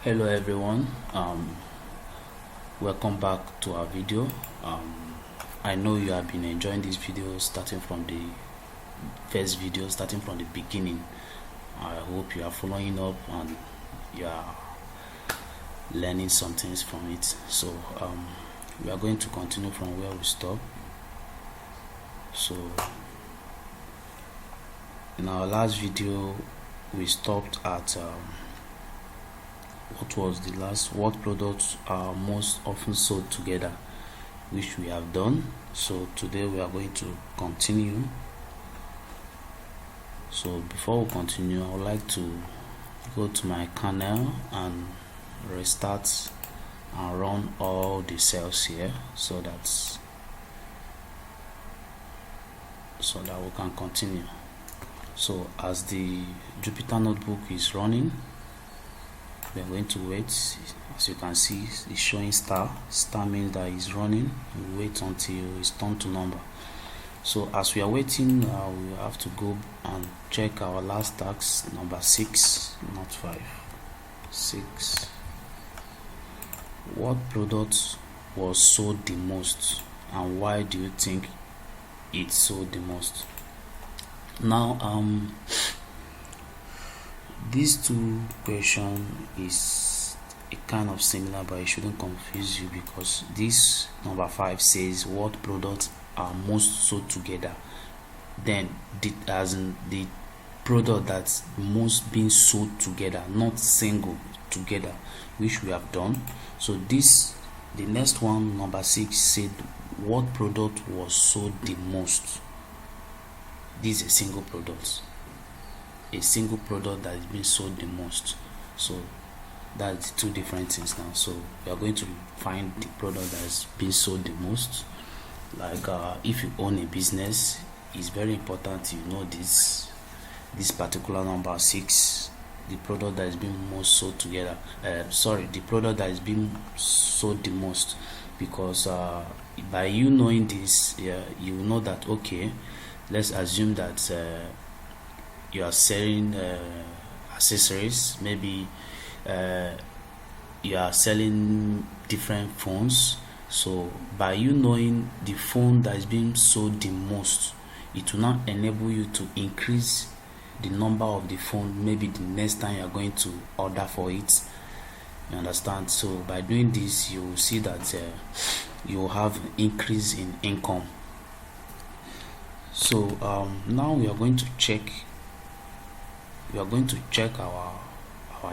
Hello everyone, welcome back to our video. I know you have been enjoying this video starting from the first video, starting from the beginning. I hope you are following up and you are learning some things from it. So we are going to continue from where we stopped. So in our last video we stopped at what products are most often sold together, which we have done. So today we are going to continue. So before we continue, I would like to go to my kernel and restart and run all the cells here so that we can continue. So as the Jupyter notebook is running, we are going to wait. As you can see, it's showing star means that it's running. We wait until it's turned to number. So as we are waiting, we have to go and check our last task, number 6, not 5. 6. What product was sold the most and why do you think it sold the most? Now these two questions is a kind of similar, but it shouldn't confuse you because this number 5 says what products are most sold together. Then as in the product that's most being sold together, not single, together, which we have done. So the next one, number 6, said what product was sold the most. This is a single product that is being sold the most. So that's two different things now. So we are going to find the product that is being sold the most. Like if you own a business, it's very important you know this particular number 6, the product that is being most sold together. The product that is being sold the most, because by you knowing this, you know that, okay, let's assume that you are selling accessories. Maybe you are selling different phones. So by you knowing the phone that is being sold the most, it will not enable you to increase the number of the phone maybe the next time you are going to order for it. You understand? So by doing this, you will see that you will have an increase in income. So now we are going to check our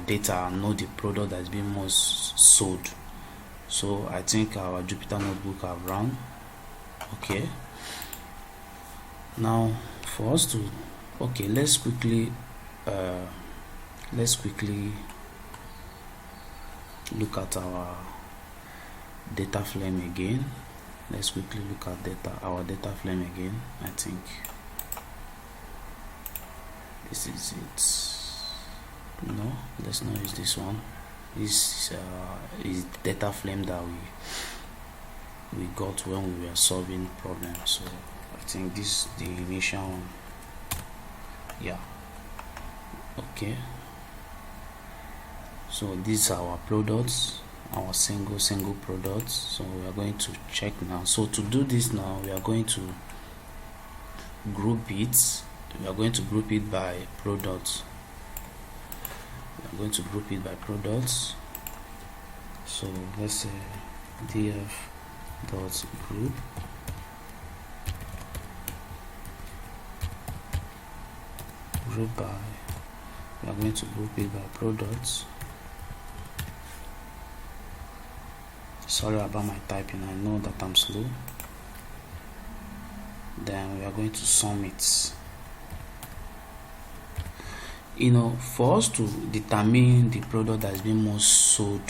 data and know the product that is being most sold. So I think our Jupyter notebook have run. Okay, now for us to let's quickly look at our data frame again. Let's quickly look at our data frame again. I think this is it. No, let's not use this one. This is data frame that we got when we were solving problems. So I think this is the initial one. Yeah, okay. So these are our products, our single products. So we are going to check now. So to do this now, we are going to group it. We are going to group it by products. So let's say df dot group by, we are going to group it by products. Sorry about my typing, I know that I'm slow. Then we are going to sum it. For us to determine the product that is being sold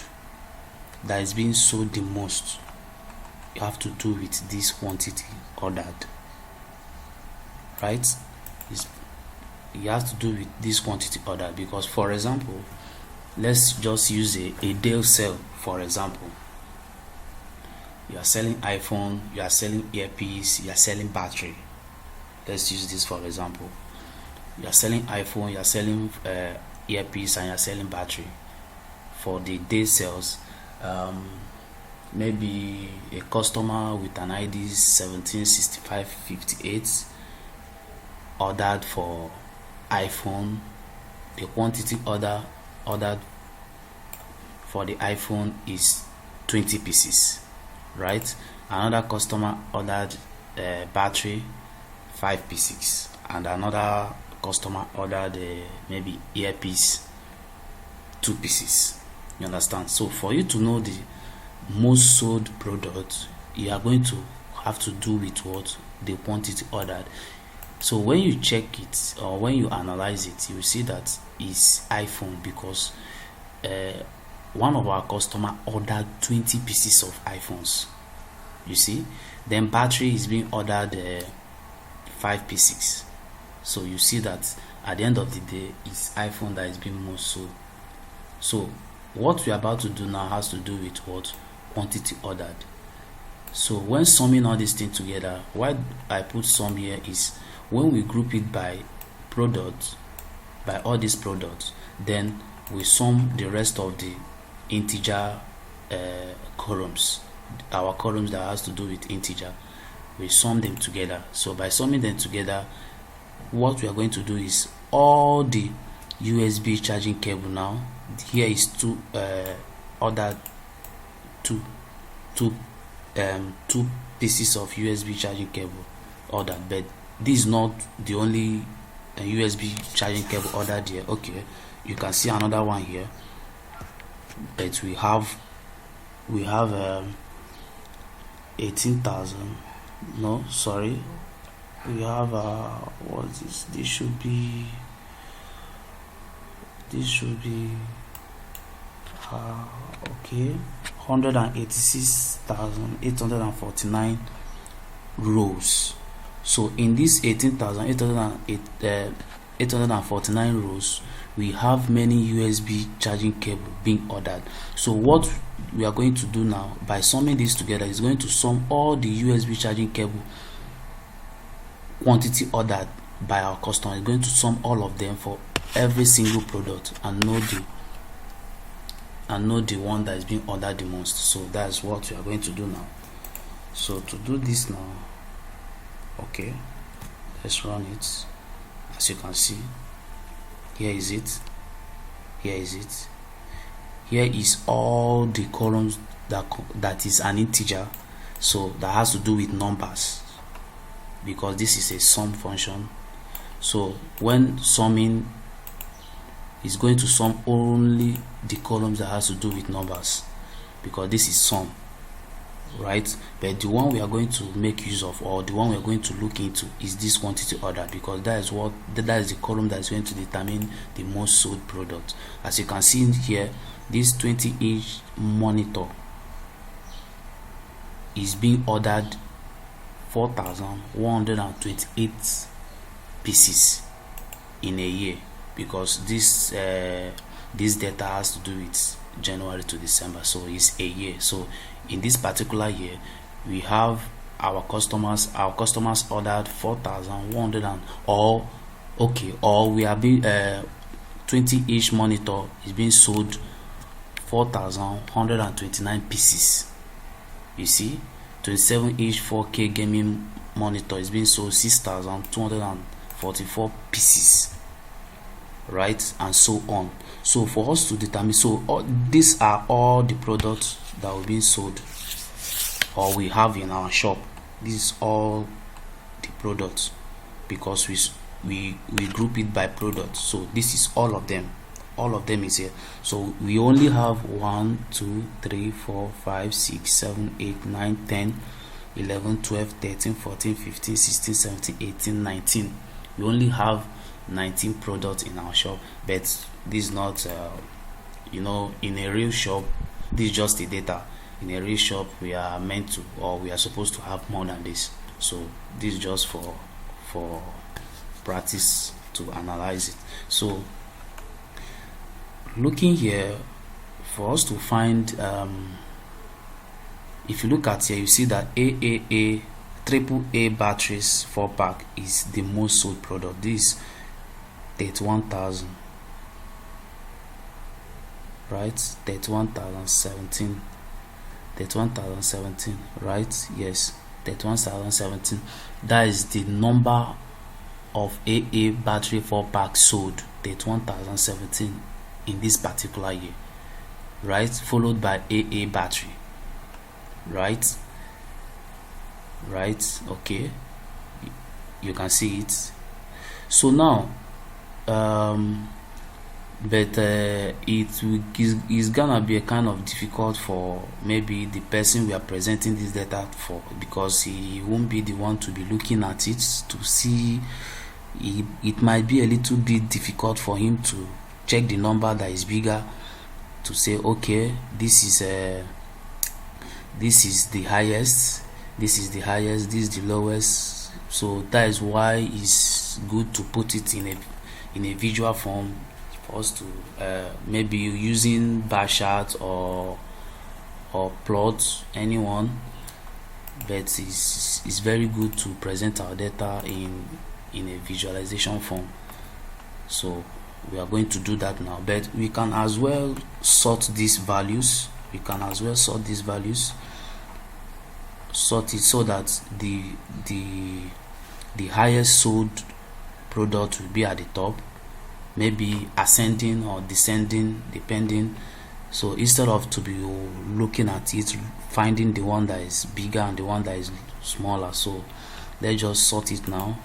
the most, you have to do with this quantity ordered, right? You have to do with this quantity ordered, because for example, let's just use a Dell cell for example. You are selling iPhone, you are selling earpiece, you are selling battery. Let's use this for example. You are selling iPhone, you are selling earpiece, and you are selling battery. for the day sales, maybe a customer with an ID 176558 ordered for iPhone. The quantity ordered for the iPhone is 20 pieces, right? Another customer ordered battery 5 pieces, and another customer ordered maybe earpiece 2 pieces. You understand? So for you to know the most sold product, you are going to have to do with what the quantity ordered. So when you check it or when you analyze it, you will see that it's iPhone, because one of our customer ordered 20 pieces of iPhones. You see, then battery is being ordered 5 pieces. So you see that at the end of the day, it's iPhone that is being most sold. So what we're about to do now has to do with what quantity ordered. So when summing all these things together, why I put sum here is when we group it by product, by all these products, then we sum the rest of the integer columns, our columns that has to do with integer, we sum them together. So by summing them together, what we are going to do is all the USB charging cable. Now here is two ordered two pieces of USB charging cable ordered, but this is not the only USB charging cable ordered here. Okay, you can see another one here, but we have 18,000. No, sorry, we have what is this? This should be okay, 186,849 rows. So in this 18,849 rows, we have many USB charging cable being ordered. So what we are going to do now, by summing this together, is going to sum all the USB charging cable quantity ordered by our customer. Is going to sum all of them for every single product and know the one that is being ordered the most. So that's what we are going to do now. So to do this now, okay, let's run it. As you can see, here is it, here is all the columns that is an integer, so that has to do with numbers, because this is a sum function. So when summing, is going to sum only the columns that has to do with numbers, because this is sum, right? But the one we are going to make use of, or the one we are going to look into, is this quantity order, because that is the column that is going to determine the most sold product. As you can see here, this 20-inch monitor is being ordered 4,128 pieces in a year, because this data has to do with January to December, so it's a year. So in this particular year, we have our customers ordered 4,100 or we are being 20-inch monitor is being sold 4,129 pieces. You see, 27-inch 4K gaming monitor is being sold 6,244 pieces, right, and so on. So for us to determine, so these are all the products that are being sold or we have in our shop. This is all the products, because we group it by product. So this is all of them is here. So we only have 1 2 3 4 5 6 7 8 9 10 11 12 13 14 15 16 17 18 19. We only have 19 products in our shop, but this is not in a real shop, this is just the data. In a real shop, we are meant to, or we are supposed to have more than this. So this is just for practice to analyze it. So looking here, for us to find, if you look at here, you see that AAA batteries 4-pack is the most sold product. This is 31,000. right? 31,017, right? Yes, 31,017. That is the number of AA battery 4-pack sold, 31,017 in this particular year, right? Followed by AA battery, right? Okay, you can see it. So now but it's gonna be a kind of difficult for maybe the person we are presenting this data for, because he won't be the one to be looking at it to see. It might be a little bit difficult for him to check the number that is bigger, to say okay, this is the highest, this is the lowest. So that is why it's good to put it in a visual form for us to maybe using bar chart or plot, anyone. But it's very good to present our data in a visualization form. So we are going to do that now, but we can as well sort these values. Sort it so that the highest sold product will be at the top, maybe ascending or descending depending. So instead of to be looking at it, finding the one that is bigger and the one that is smaller, so let's just sort it now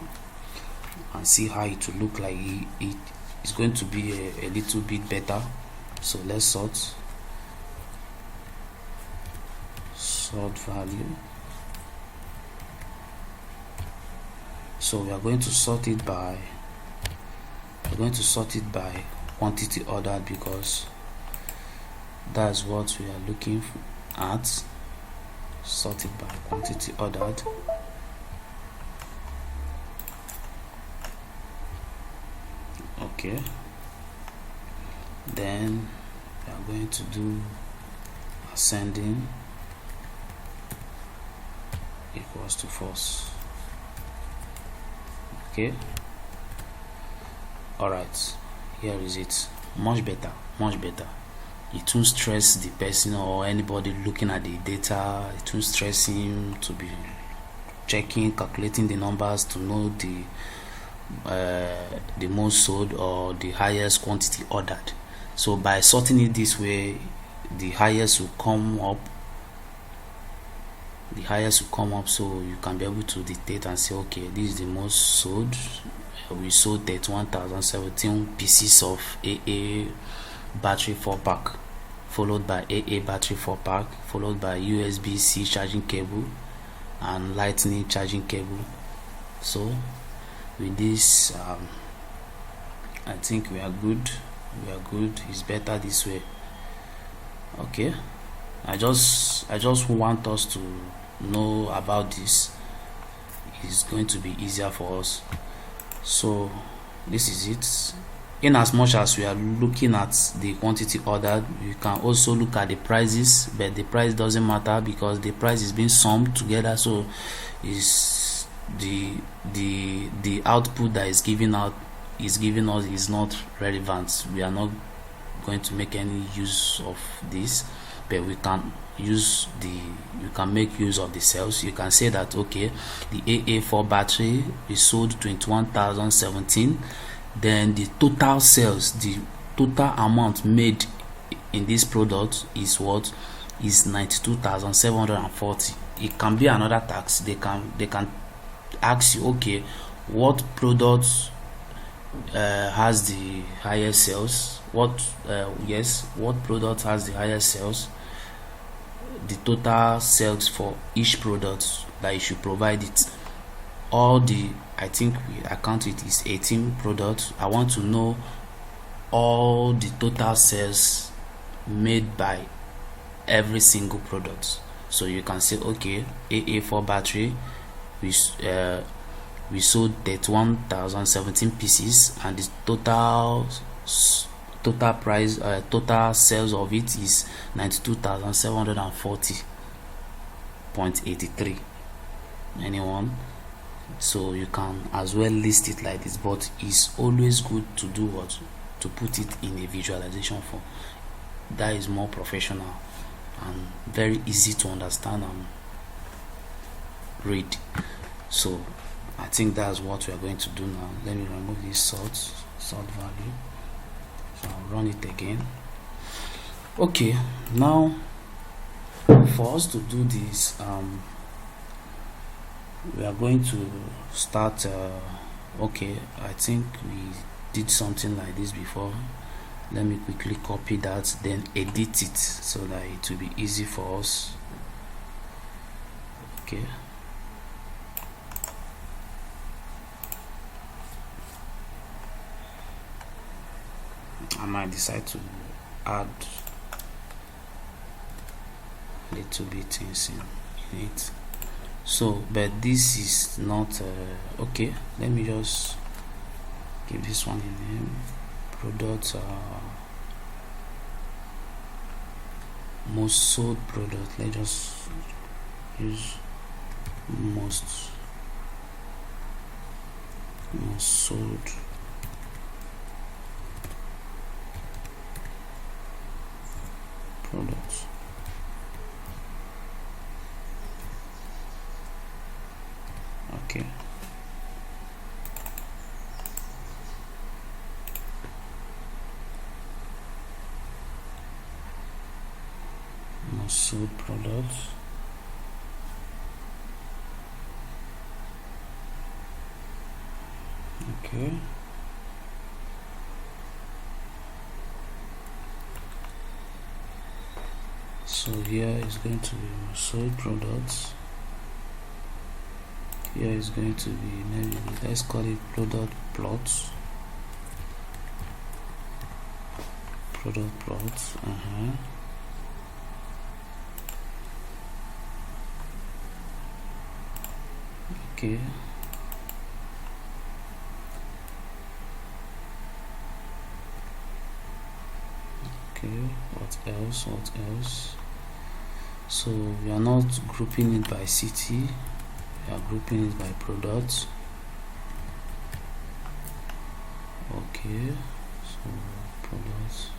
and see how it will look like. It is going to be a little bit better. So let's sort value. So we are going to sort it by quantity ordered, because that's what we are looking at. Sort it by quantity ordered. Okay, then we are going to do ascending equals to false. Okay, all right, here is it. Much better. It won't stress the person or anybody looking at the data. It won't stress him to be calculating the numbers to know the most sold or the highest quantity ordered. So by sorting it this way, the highest will come up. So you can be able to dictate and say, okay, this is the most sold. We sold 31,017 pieces of AA battery 4-pack, followed by AA battery 4-pack, followed by USB-C charging cable and lightning charging cable. So with this, I think we are good. It's better this way. Okay, I just want us to know about this. It's going to be easier for us. So this is it. In as much as we are looking at the quantity ordered, you can also look at the prices, but the price doesn't matter because the price is being summed together. So is the output that is given us is not relevant. We are not going to make any use of this, but we can make use of the cells. You can say that okay, the AA4 battery is sold 21,017. Then the total sales, the total amount made in this product is what? Is 92,740. It can be another tax. They can ask you, okay, what product has the highest sales? What product has the highest sales? The total sales for each product that you should provide it. I think I count it is 18 products. I want to know all the total sales made by every single product. So you can say, okay, AA4 battery, we sold 31,017 pieces, and the total price, total sales of it is 92,740.83. Anyone? So you can as well list it like this, but it's always good to do what? To put it in a visualization form. that is more professional and very easy to understand and read. So I think that's what we are going to do now. Let me remove this sort value. So I'll run it again. Okay, now for us to do this, we are going to start. Okay, I think we did something like this before. Let me quickly copy that, then edit it so that it will be easy for us. Okay. I might decide to add a little bit things in it. So, but this is not okay. Let me just give this one a name. Product, most sold product. Let's just use most sold products. Okay. Most sold products. Okay. So here is going to be sold products. Here is going to be, maybe let's call it product plots. Product plots. Okay. Okay, what else? So we are not grouping it by city, we are grouping it by product. Okay, so products.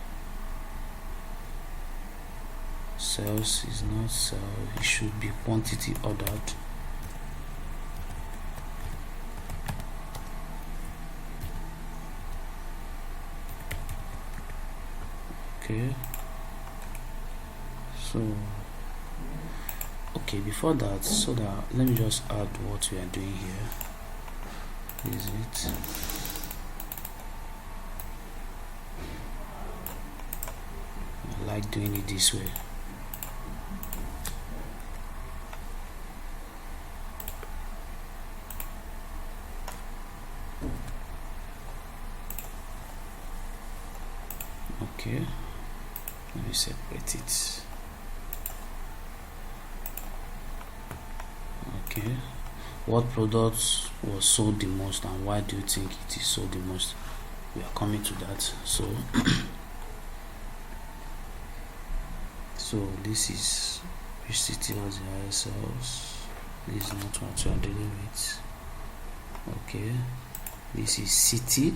Sales is not sell, it should be quantity ordered. Okay, so okay, before that, so that let me just add what we are doing here. Is it I like doing it this way. Okay, let me separate it. Okay, what products was sold the most and why do you think it is sold the most? We are coming to that. So so this is which city has the highest sales. This is not what you are dealing with. Okay, this is city,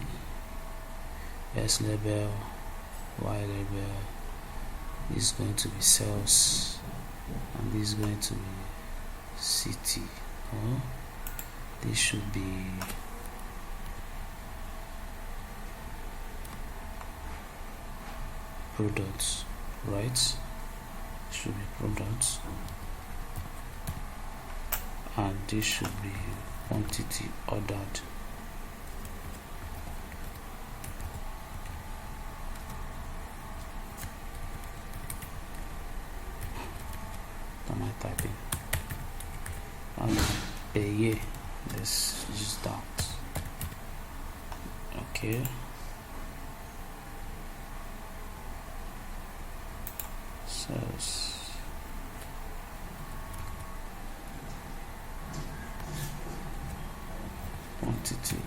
S label, Y label. This is going to be sales, and this is going to be city. Oh, this should be products, right? Should be products, and this should be quantity ordered. What am I typing? Yeah, let's use that. Okay. Sales. Quantity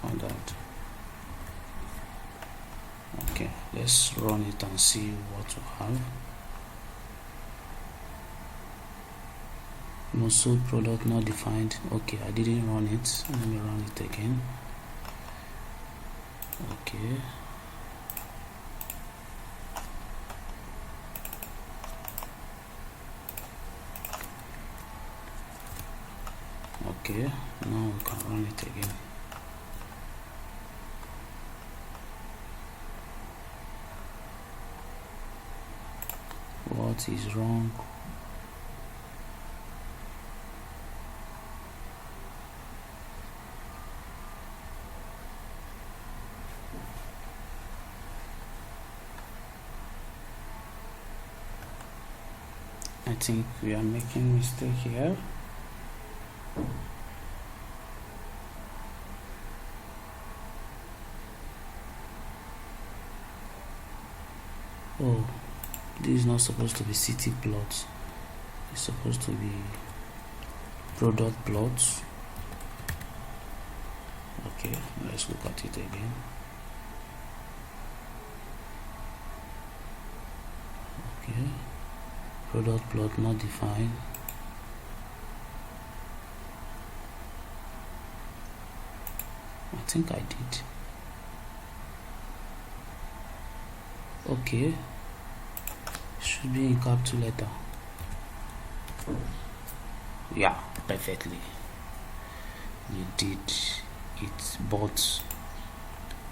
ordered. Okay, let's run it and see what we have. Most sold product not defined. Okay, I didn't run it. Let me run it again. Okay, Okay, now we can run it again. What is wrong? I think we are making mistake here. Oh, this is not supposed to be city plot. It's supposed to be product plots. Okay, let's look at it again. Okay, product plot not defined. I think I did. Okay, should be in capital letter. Yeah, perfectly. You did it, but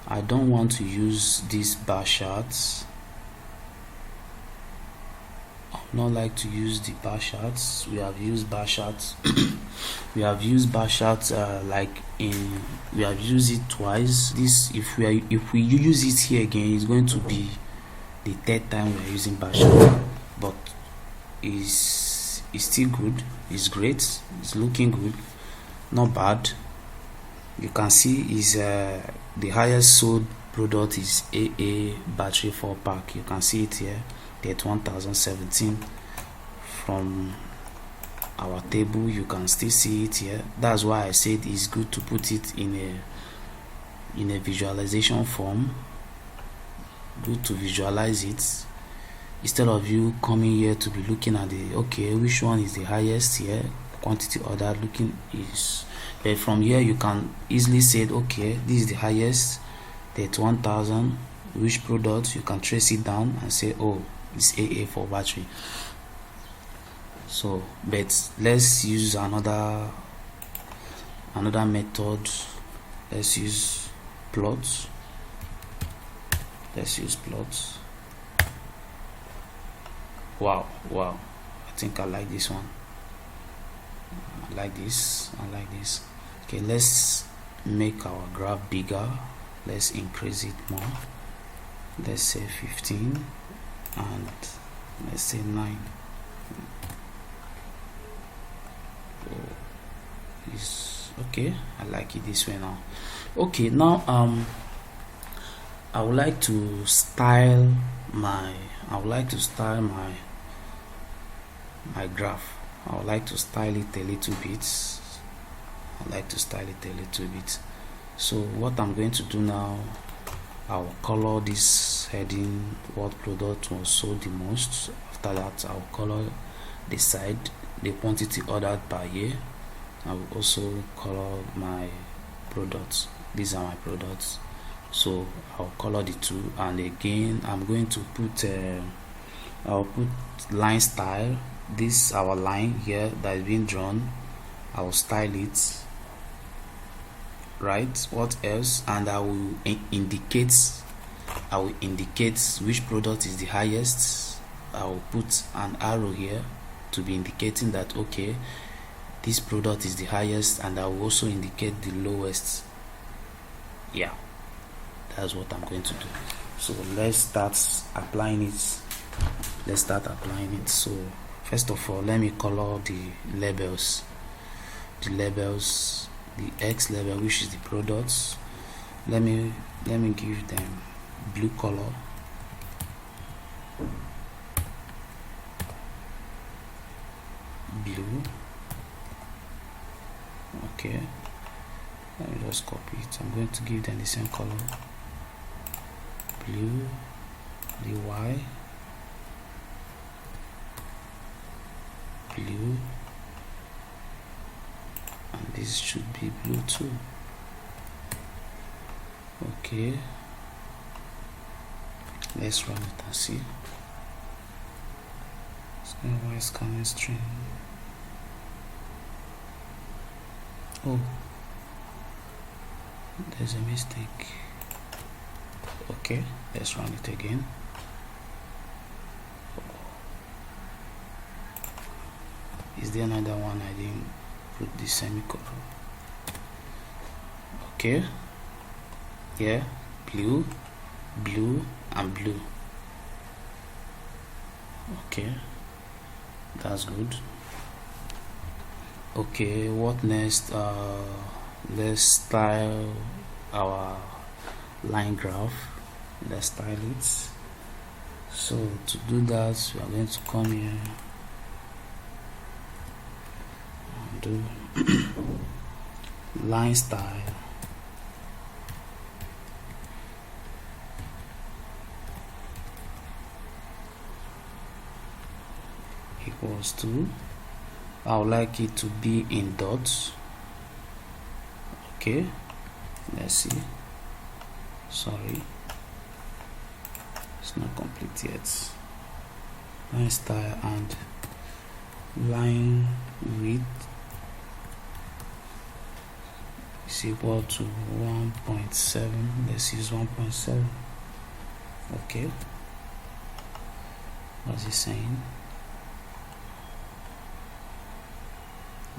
I don't want to use these bar charts. I would not like to use the bar charts. We have used bar charts. We have used bar charts we have used it twice. This, if we use it here again, it's going to be the third time we are using bar chart, but it's still good. It's great. It's looking good, not bad. You can see is the highest sold product is AA battery 4-pack. You can see it here, that 1017 from our table. You can still see it here. That's why I said it's good to put it in a visualization form. Good to visualize it instead of you coming here to be looking at the okay, which one is the highest here, quantity order looking is. But from here you can easily say okay, this is the highest, that 1000, which product. You can trace it down and say oh, it's AA for battery. So but let's use another method. Let's use plots. Let's use plots. Wow, I think I like this one. I like this. Okay, let's make our graph bigger. Let's increase it more. Let's say 15 and let's say 9. Is okay. I like it this way now. Okay, now I would like to style my graph. I would like to style it a little bit. So what I'm going to do now, I'll color this heading, what product was sold the most. After that, I'll color the side, the quantity ordered by year. I will also color my products. These are my products. So I'll color the two, and again I'm going to put I'll put line style. This our line here that is being drawn. I'll style it, right? What else? And I will indicate which product is the highest. I will put an arrow here to be indicating that okay, this product is the highest, and I will also indicate the lowest. Yeah, that's what I'm going to do. So let's start applying it. So first of all, let me color the labels. The X label, which is the products. Let me give them blue color. Blue. Okay, let me just copy it. I'm going to give them the same color. Blue, the Y, blue, and this should be blue too. Okay, let's run it and see. So Y scanning string. Oh, there's a mistake. Okay, let's run it again. Is there another one I didn't put the semicolon? Okay, yeah, blue, blue, and blue. Okay, that's good. Okay, what next? Let's style our line graph. Let's style it. So to do that, we are going to come here and do line style equals to, I would like it to be in dots. Okay, let's see. Sorry, it's not complete yet. Line style and line width is equal to 1.7. Let's use 1.7. Okay, what's it saying?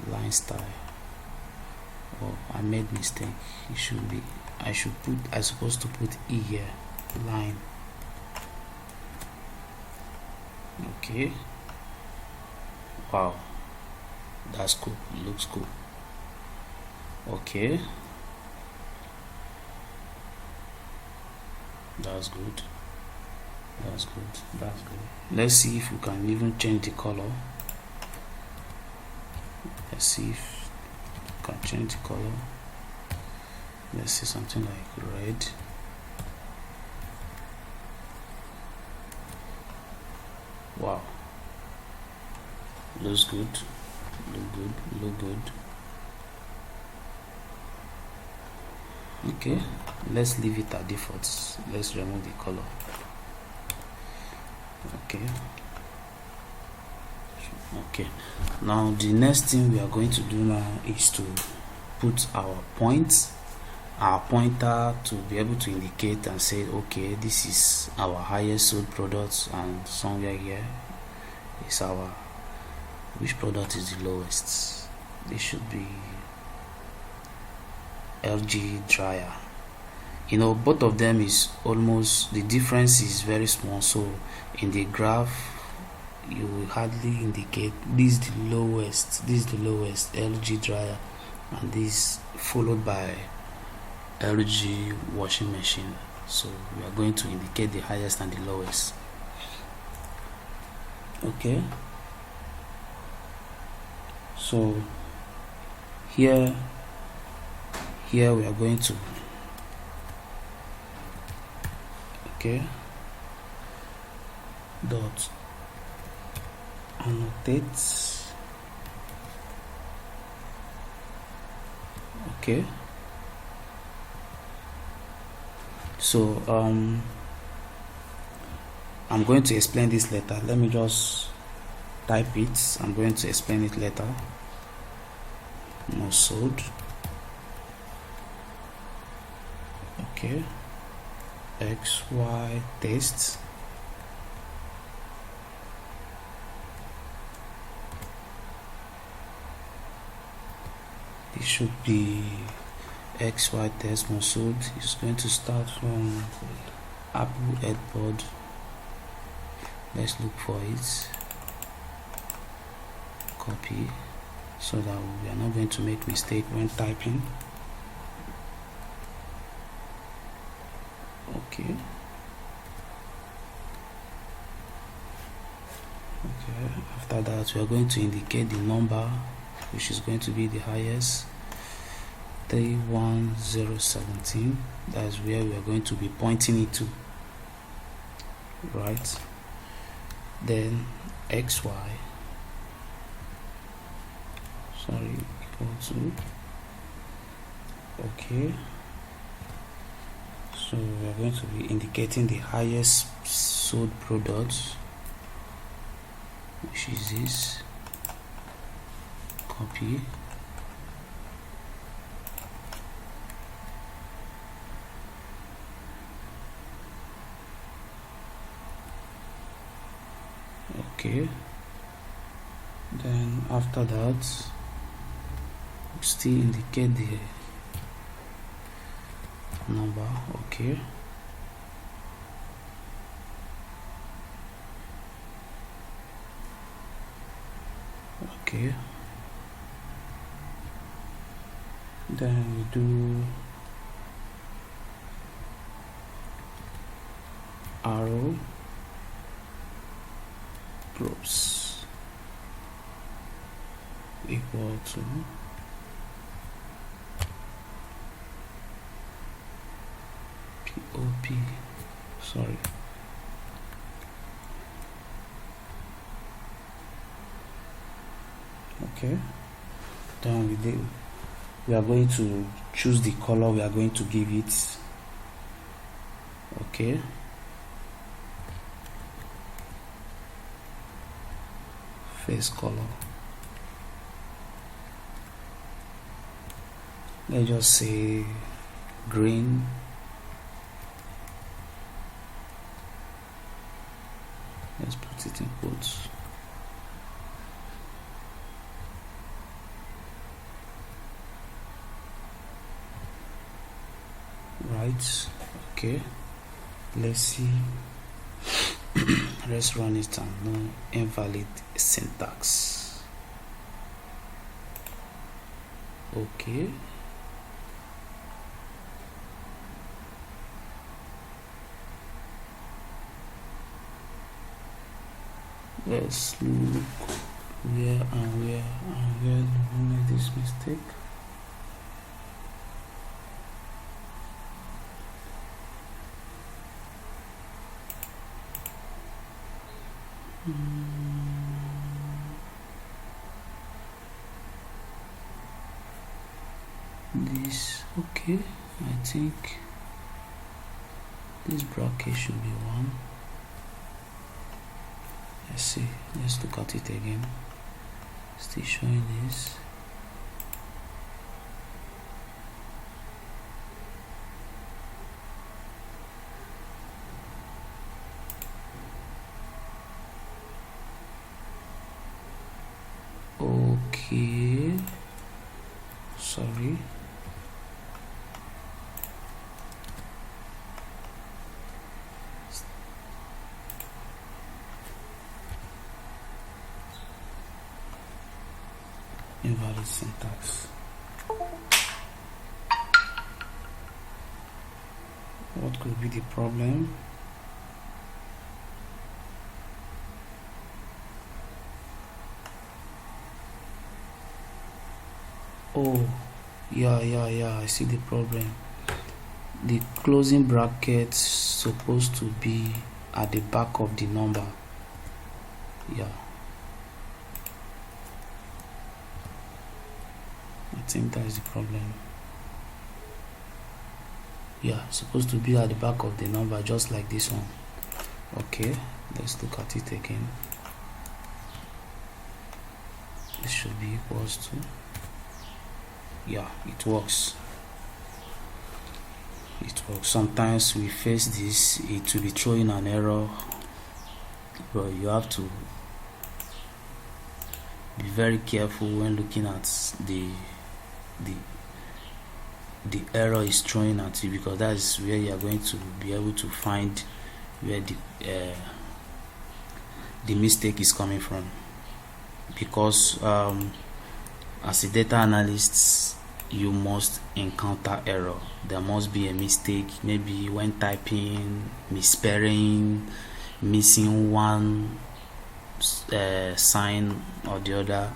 Line style. Oh, I made mistake. It should be, I supposed to put E here. Line. Okay, wow, that's cool, looks cool. Okay, that's good, that's good, that's good. Let's see if we can even change the color. Let's see if we can change the color. Let's see something like red. Wow, looks good, look good. Okay, let's leave it at default. Let's remove the color. Okay, now the next thing we are going to do now is to put our pointer to be able to indicate and say, okay, this is our highest sold product, and somewhere here is our, which product is the lowest? This should be LG dryer. You know, both of them is almost, the difference is very small, so in the graph you will hardly indicate this is the lowest, LG dryer, and this followed by LG washing machine. So we are going to indicate the highest and the lowest. Okay, so here we are going to, okay, dot annotate. Okay, so I'm going to explain this later. Let me just type it. I'm going to explain it later. Most sold. Okay, XY test. This should be XY test most sold. It's going to start from Apple headboard. Let's look for it. Copy so that we are not going to make mistake when typing. Okay, after that we are going to indicate the number which is going to be the highest, 31017. That's where we are going to be pointing it to, right? Then XY, equal to, okay, so we are going to be indicating the highest sold product, which is this. Copy okay. Then after that, still indicate the number, okay. Okay, then we do arrow groups equal to POP, sorry, okay. Then we are going to choose the color we are going to give it, okay. Face color, let's just say green. Let's put it in quotes. Right, okay. Let's see. Let's run it and no invalid syntax. Okay. Let's look where we made this mistake. This, okay, I think this bracket should be 1. Let's see, let's look at it again. Still showing this. Okay, sorry. Invalid syntax. What could be the problem? Oh, yeah, I see the problem. The closing bracket supposed to be at the back of the number. Yeah, I think that is the problem. Yeah, it's supposed to be at the back of the number, just like this one. Okay, let's look at it again. This should be equals to, yeah, it works. It works. Sometimes we face this, it will be throwing an error, but you have to be very careful when looking at the error is throwing at you, because that is where you are going to be able to find where the mistake is coming from. Because as a data analyst, you must encounter error. There must be a mistake, maybe when typing, misspelling, missing one sign or the other.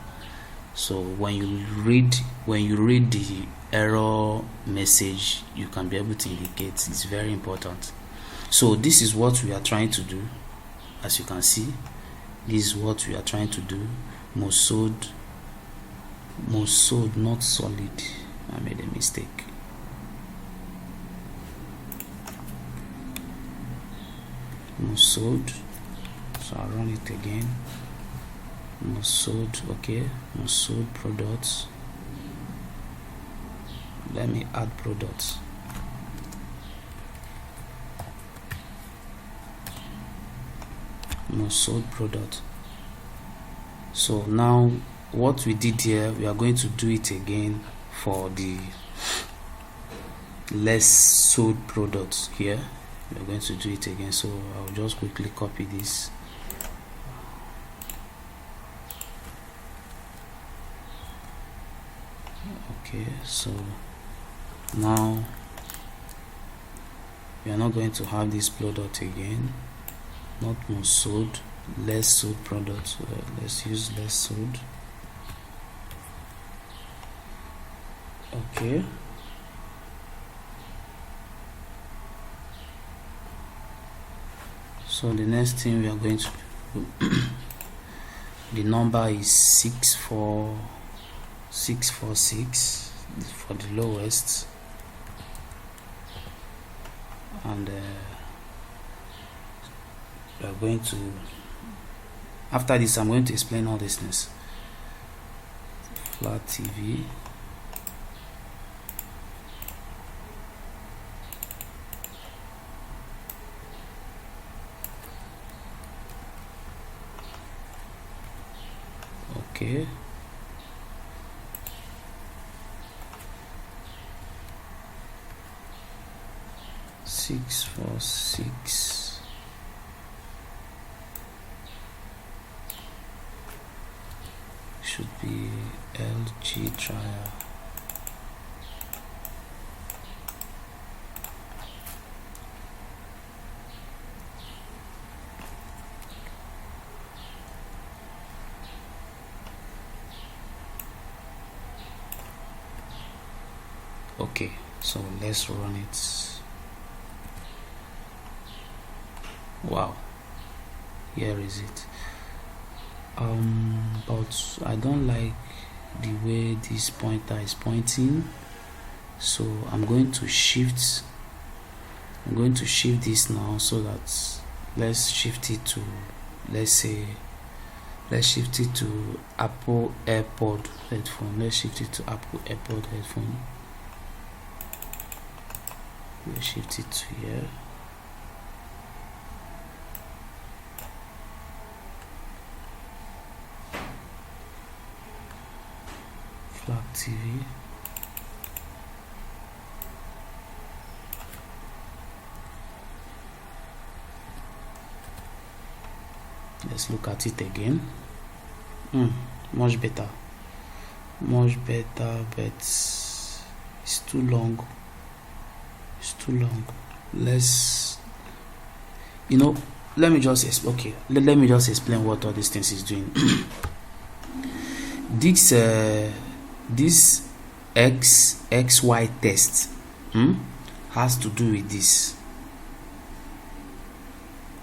So when you read the error message, you can be able to indicate. It's very important. So this is what we are trying to do. As you can see, this is what we are trying to do. Mosode, not solid. I made a mistake. Mosode, so I'll run it again. Mosode, okay. Mosode products. Let me add products. Mosode product. So now what we did here, we are going to do it again for the less sold products here. We are going to do it again, so I'll just quickly copy this. Okay, so now we are not going to have this product again, not most sold, less sold products. Let's use less sold. Okay, so the next thing we are going to do, the number is 64646 for the lowest, and we are going to, after this I'm going to explain all these things. Flat TV, okay, six four six should be LG trial. Okay, so let's run it. Wow, here is it. But I don't like the way this pointer is pointing, so I'm going to shift this now, so that let's shift it to, let's shift it to Apple AirPod headphone. Let's shift it to Apple AirPod headphone. We'll shift it to here. Flat TV. Let's look at it again. Much better, but it's too long. Let's, let me just explain what all these things is doing. This XY test has to do with this,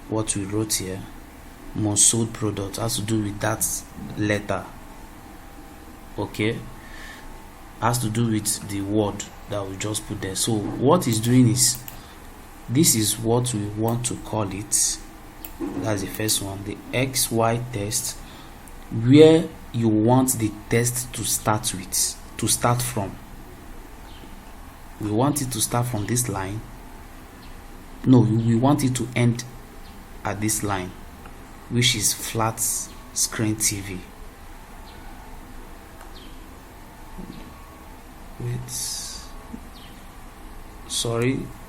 what we wrote here, most sold product, has to do with that letter. Okay, has to do with the word that we just put there. So what it's doing is, this is what we want to call it. That's the first one, the XY test, where you want the test to start from. We want it to start from this line. No, we want it to end at this line, which is flat screen TV.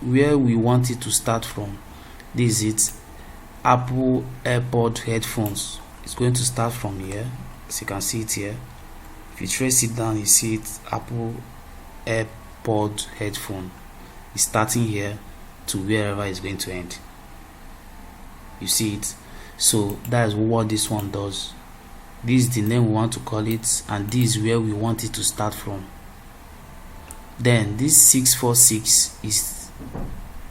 Where we want it to start from, this is it, Apple AirPod headphones. It's going to start from here, as you can see it here. If you trace it down, you see it, Apple AirPod headphone is starting here to wherever it's going to end. You see it? So that is what this one does. This is the name we want to call it, and this is where we want it to start from. Then this 646 is,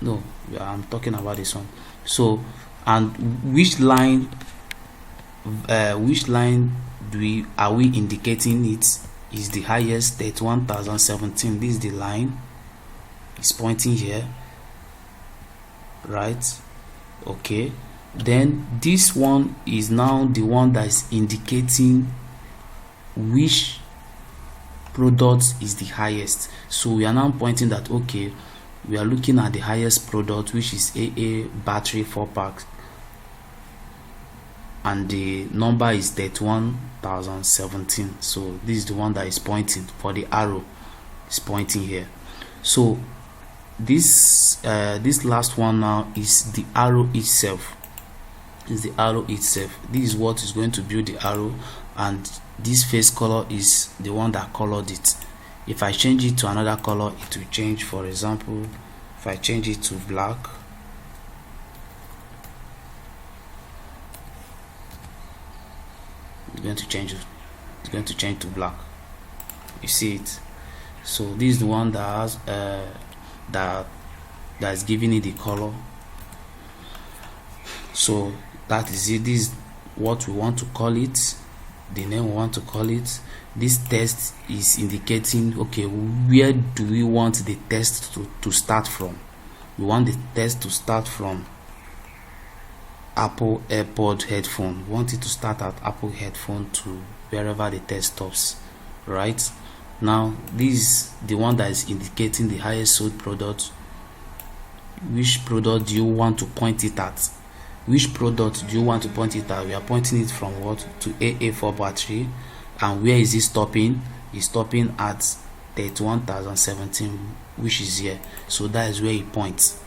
no, I'm talking about this one. So, and which line are we indicating it is the highest, 31,017. This is the line, it's pointing here, right? Okay, then this one is now the one that is indicating which product is the highest. So we are now pointing that, okay, we are looking at the highest product, which is AA battery 4 pack. and the number is 31,017. So this is the one that is pointing, for the arrow is pointing here. So this this last one now is the arrow itself. This is what is going to build the arrow, and this face color is the one that colored it. If I change it to another color, it will change. For example, if I change it to black, it's going to change to black. You see it? So this is the one that has that's giving it the color. So that is it. This is what we want to call it, the name we want to call it. This test is indicating, okay, where do we want the test to start from? We want the test to start from Apple AirPod headphone. We want it to start at Apple headphone to wherever the test stops, right? Now this is the one that is indicating the highest sold product. Which product do you want to point it at? Which product do you want to point it at? We are pointing it from what? To AA4 battery. And where is it stopping? It's stopping at 31,017, which is here. So that is where it points.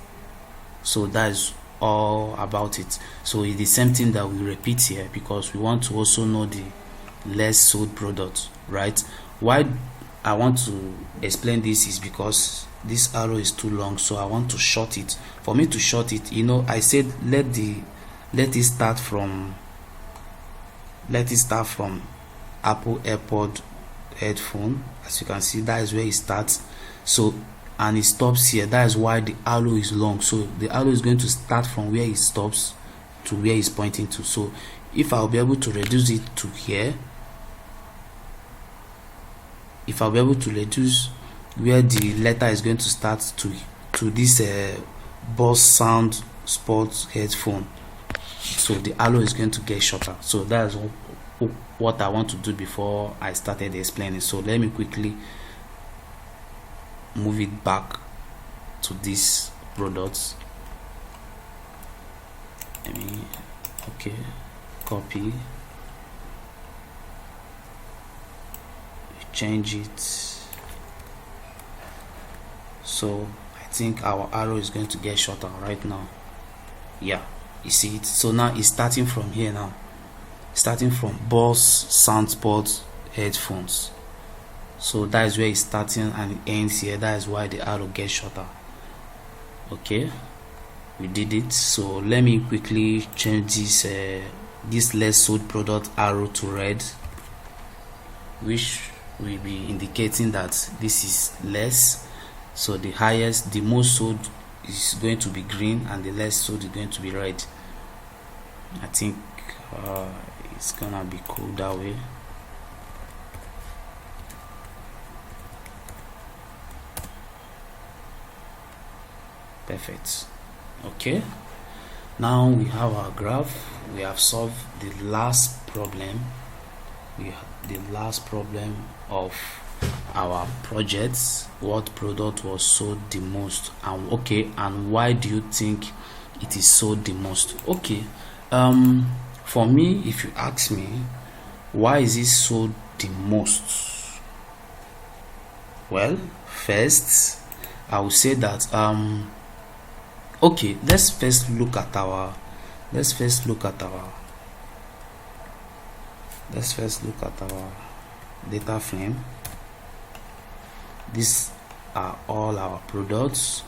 So that is all about it. So it's the same thing that we repeat here, because we want to also know the less sold product, right? Why I want to explain this is because this arrow is too long, so I want to short it. For me to short it, you know, I said let it start from Apple AirPod headphone. As you can see, that is where it starts. So, and it stops here. That is why the arrow is long. So the arrow is going to start from where it stops to where it's pointing to. So if I'll be able to reduce it to here, if I'll be able to reduce where the letter is going to start to this Bose Sound Sports headphone, so the arrow is going to get shorter. So that's what I want to do before I started explaining. So let me quickly move it back to these products. Okay, copy, change it. So I think our arrow is going to get shorter right now. Yeah, you see it. So now it's starting from here now, starting from Bose Sound Sports headphones. So that is where it's starting and it ends here. That is why the arrow gets shorter. Okay, we did it. So let me quickly change this less sold product arrow to red, which will be indicating that this is less. So the highest, the most sold is going to be green, and the less sold is going to be red. I think it's gonna be cool that way. Perfect. Okay, now we have our graph. We have solved the last problem. We have the last problem of our projects. What product was sold the most? And okay, and why do you think it is sold the most? Okay, for me, if you ask me why is it sold the most, well, first I will say that okay, let's first look at our data frame. These are all our products.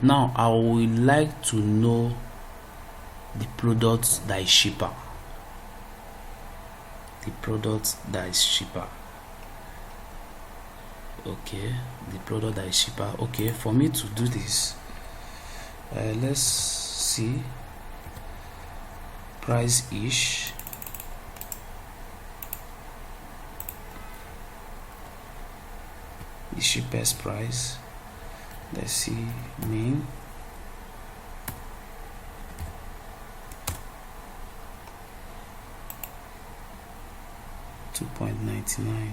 Now I would like to know the product that is cheaper. Okay, the product that is cheaper. Okay, for me to do this, let's see price ish. The cheapest price. Let's see mean. $2.99.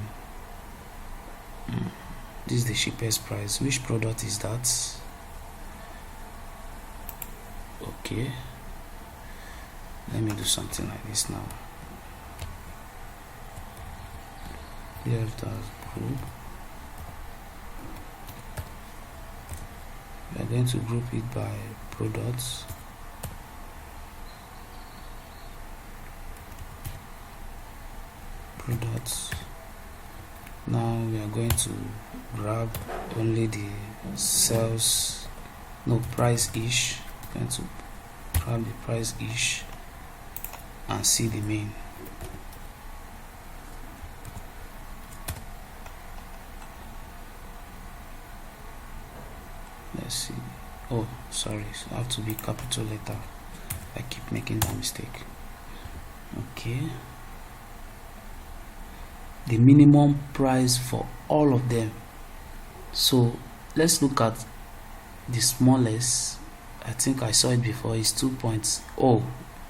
This is the cheapest price. Which product is that? Okay, let me do something like this now. Df does group. We are going to group it by products. Now we are going to grab only the sales, no, price ish. Going to grab the price ish and see the main. Let's see. Oh, sorry, so I have to be capital letter. I keep making that mistake. Okay. The minimum price for all of them. So let's look at the smallest. I think I saw it before. Is 2.0.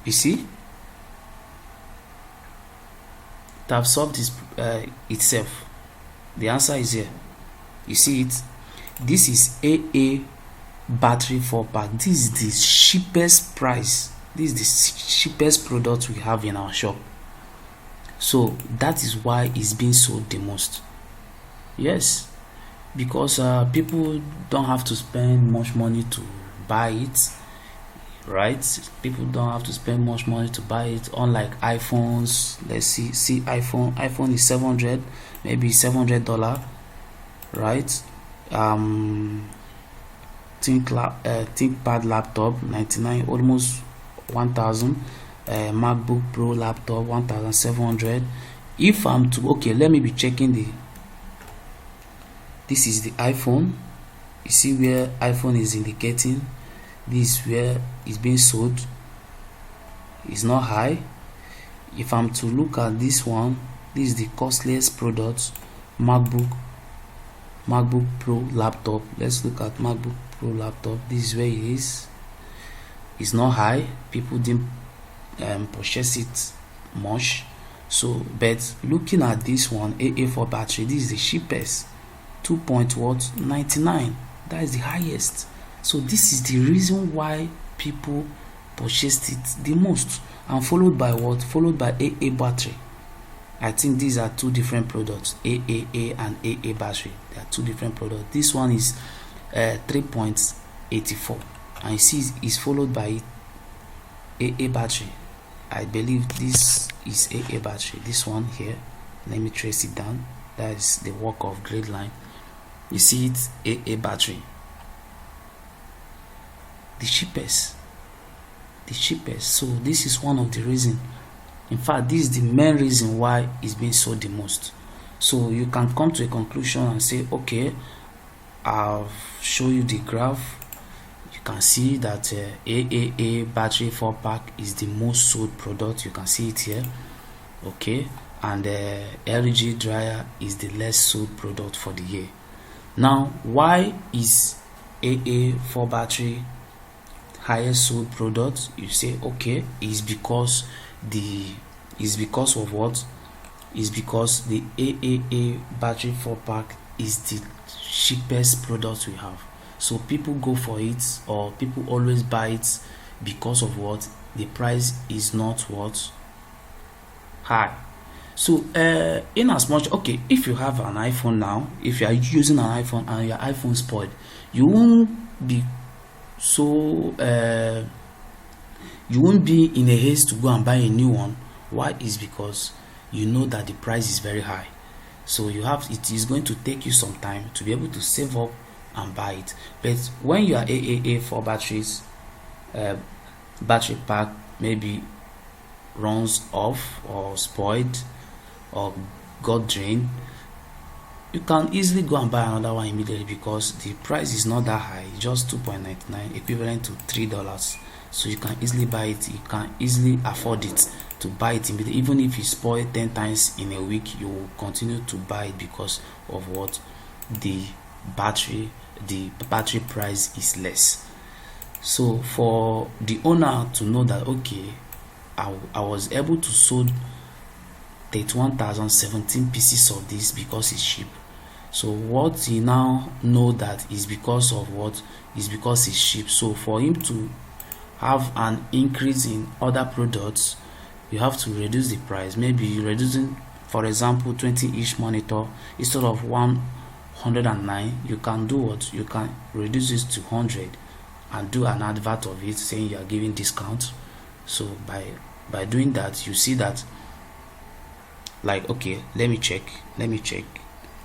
You see, it have solved this itself. The answer is here. You see it. This is AA battery 4-pack. This is the cheapest price. This is the cheapest product we have in our shop. So that is why it's being sold the most. Yes, because people don't have to spend much money to buy it, right? People don't have to spend much money to buy it, unlike iPhones. Let's see iPhone is 700, maybe $700, right? ThinkPad laptop 99, almost 1000. MacBook Pro laptop 1700. If I'm to, okay, let me be checking this is the iPhone. You see where iPhone is indicating. This is where it's being sold. It's not high. If I'm to look at this one, this is the costliest product, MacBook Pro laptop. Let's look at MacBook Pro laptop. This is where it is. It's not high. People didn't purchase it much. So, but looking at this one, AA4 battery, this is the cheapest, 2.99. That is the highest. So this is the reason why people purchased it the most, and followed by what? Followed by AA battery. I think these are two different products, AAA and AA battery. They are two different products. This one is 3.84, and you see it's followed by AA battery. I believe this is AA battery. This one here, let me trace it down. That is the work of grade line. You see it's AA battery, the cheapest. So this is one of the reasons. In fact, this is the main reason why it's being sold the most. So you can come to a conclusion and say, okay, I'll show you the graph. You can see that AAA battery 4-pack is the most sold product. You can see it here. Okay, and LG dryer is the less sold product for the year. Now, why is AA4 battery highest sold product? You say, okay, it's because of what? Is because the AAA battery 4-pack is the cheapest product we have. So people go for it, or people always buy it because of what? The price is not what? High. So in as much, okay, if you have an iPhone now, if you are using an iPhone and your iPhone spoiled, you won't be so you won't be in a haste to go and buy a new one. Why? Is because you know that the price is very high. So it is going to take you some time to be able to save up and buy it. But when you are AAA4 batteries, battery pack maybe runs off or spoiled or got drained, you can easily go and buy another one immediately, because the price is not that high, just $2.99, equivalent to $3. So you can easily buy it. You can easily afford it to buy it immediately. Even if you spoil 10 times in a week, you will continue to buy it because of what? The battery price is less. So for the owner to know that, okay, I was able to sold 31,017 pieces of this because it's cheap. So what he now know that is because of what? Is because it's cheap. So for him to have an increase in other products, you have to reduce the price. Maybe you're reducing, for example, 20-inch monitor instead of 109. You can do what? You can reduce it to 100 and do an advert of it saying you are giving discount. So by doing that, you see that, like, okay, let me check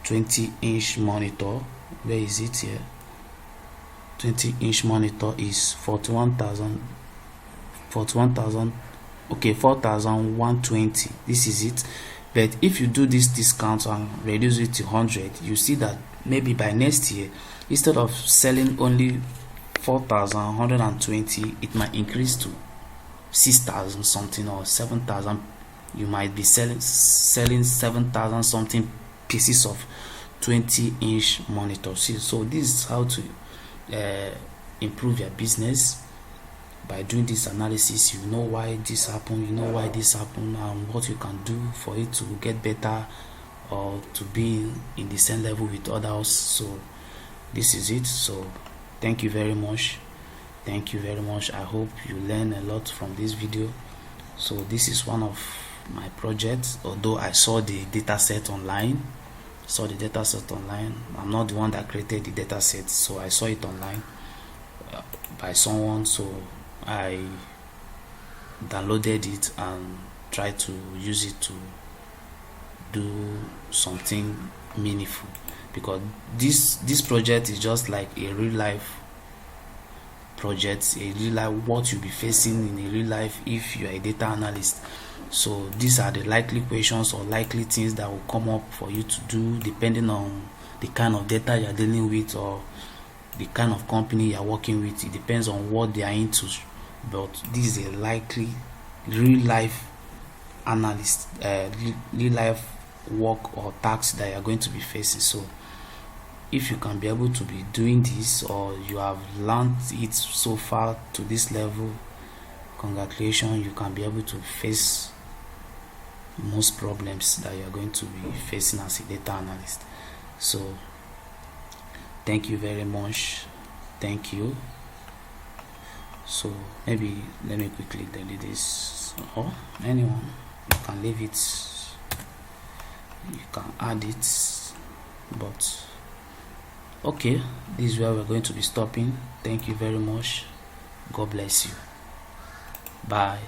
20-inch monitor. Where is it here? 20-inch monitor is 41,000. Okay, 4,120. This is it. But if you do this discount and reduce it to 100, you see that maybe by next year, instead of selling only 4,120, it might increase to 6,000 something or 7,000. You might be selling 7,000 something pieces of 20-inch monitor. See, so this is how to improve your business. By doing this analysis, you know why this happened, you know why this happened, and what you can do for it to get better or to be in the same level with others. So this is it. So thank you very much. I hope you learn a lot from this video. So this is one of my projects, although I saw the data set online. I'm not the one that created the data set, so I saw it online by someone. So I downloaded it and tried to use it to do something meaningful, because this project is just like a real life project, a real life what you'll be facing in a real life if you are a data analyst. So these are the likely questions or likely things that will come up for you to do depending on the kind of data you're dealing with or the kind of company you're working with. It depends on what they are into, but this is a likely real life analyst, real life work or task that you're going to be facing. So if you can be able to be doing this, or you have learned it so far to this level, congratulations, you can be able to face most problems that you're going to be facing as a data analyst. So thank you very much. Thank you. So maybe let me quickly delete this, or anyone, you can leave it, you can add it, but okay, this is where we're going to be stopping. Thank you very much. God bless you. Bye.